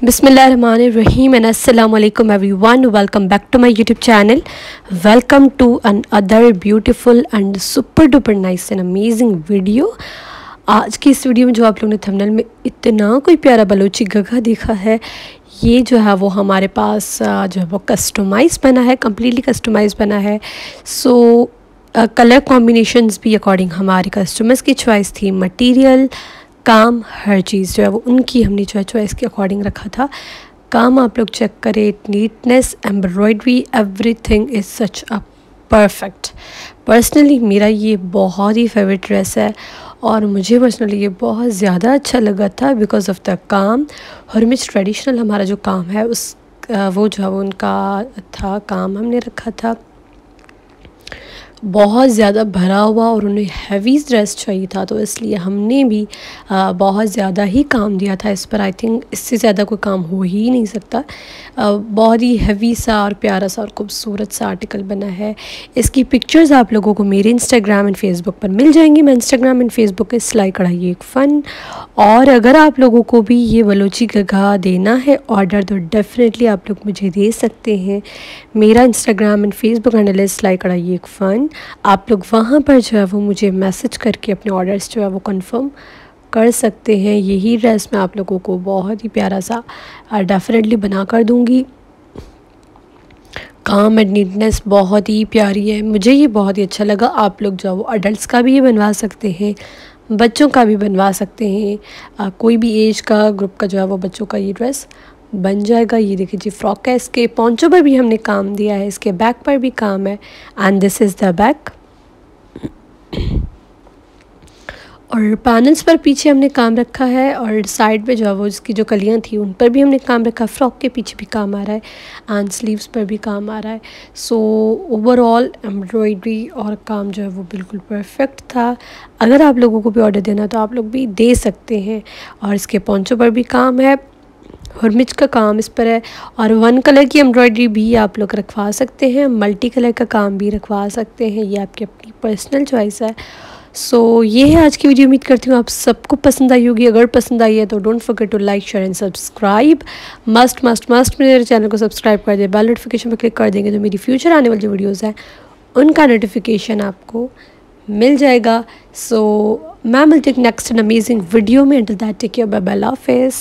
Bismillahirrahmanirrahim and assalamu alaikum everyone. Welcome back to my YouTube channel. Welcome to another beautiful and super duper nice and amazing video. आज की इस video में जो आप लोगों ने थंबनेल में इतना कोई प्यारा बलोची गगा देखा है, ये जो है वो हमारे पास जो है वो कस्टमाइज़ बना है, कम्प्लीटली कस्टमाइज़ बना है। सो कलर कॉम्बिनेशंस भी अकॉर्डिंग हमारे कस्टमर्स की चॉइस थी, मटेरियल काम हर चीज़ जो है वो उनकी हमने जो है चॉइस के अकॉर्डिंग रखा था। काम आप लोग चेक करें, neatness, embroidery, everything is such a perfect. Personally मेरा ये बहुत ही फेवरेट ड्रेस है और मुझे पर्सनली ये बहुत ज़्यादा अच्छा लगा था बिकॉज ऑफ द काम। हरमिच ट्रेडिशनल हमारा जो काम है उस वो जो है वो उनका था, काम हमने रखा था बहुत ज़्यादा भरा हुआ और उन्हें हैवी ड्रेस चाहिए था, तो इसलिए हमने भी बहुत ज़्यादा ही काम दिया था इस पर। आई थिंक इससे ज़्यादा कोई काम हो ही नहीं सकता। बहुत ही हैवी सा और प्यारा सा और खूबसूरत सा आर्टिकल बना है। इसकी पिक्चर्स आप लोगों को मेरे इंस्टाग्राम एंड फेसबुक पर मिल जाएंगी। मैं इंस्टाग्राम एंड फेसबुक के सिलाई कढ़ाई एक फ़न। और अगर आप लोगों को भी ये बलोची गगा देना है ऑर्डर, तो डेफिनेटली आप लोग मुझे दे सकते हैं। मेरा इंस्टाग्राम एंड फेसबुक हैंडल है सिलाई कढ़ाई एक फ़न। आप लोग वहाँ पर जो है वो मुझे मैसेज करके अपने ऑर्डर्स जो है वो कंफर्म कर सकते हैं। यही ड्रेस मैं आप लोगों को बहुत ही प्यारा सा डेफिनेटली बना कर दूँगी। काम एंड नीटनेस बहुत ही प्यारी है, मुझे ये बहुत ही अच्छा लगा। आप लोग जो है वो अडल्ट्स का भी ये बनवा सकते हैं, बच्चों का भी बनवा सकते हैं। कोई भी एज का ग्रुप का जो है वो बच्चों का ये ड्रेस बन जाएगा। ये देखिए जी फ्रॉक है, इसके पॉन्चो पर भी हमने काम दिया है, इसके बैक पर भी काम है and this is the back. और पैनल्स पर पीछे हमने काम रखा है और साइड पे जो है वो इसकी जो कलियां थी उन पर भी हमने काम रखा। फ्रॉक के पीछे भी काम आ रहा है एंड स्लीव्स पर भी काम आ रहा है। सो ओवरऑल एम्ब्रॉयडरी और काम जो है वो बिल्कुल परफेक्ट था। अगर आप लोगों को भी ऑर्डर देना तो आप लोग भी दे सकते हैं। और इसके पॉन्चो पर भी काम है, हरमिच का काम इस पर है और वन कलर की एम्ब्रॉयडरी भी आप लोग रखवा सकते हैं, मल्टी कलर का काम भी रखवा सकते हैं, ये आपकी अपनी पर्सनल चॉइस है। सो ये है आज की वीडियो। उम्मीद करती हूँ आप सबको पसंद आई होगी। अगर पसंद आई है तो don't forget to like, share and subscribe. Must मेरे चैनल को सब्सक्राइब कर दे, बेल नोटिफिकेशन पर क्लिक कर देंगे तो मेरी फ्यूचर आने वाली जो वीडियोज़ हैं उनका नोटिफिकेशन आपको मिल जाएगा। सो मैं मिलती हूँ नेक्स्ट एन अमेजिंग वीडियो में। Until that take care, bye bye, अल्लाह हाफिज़।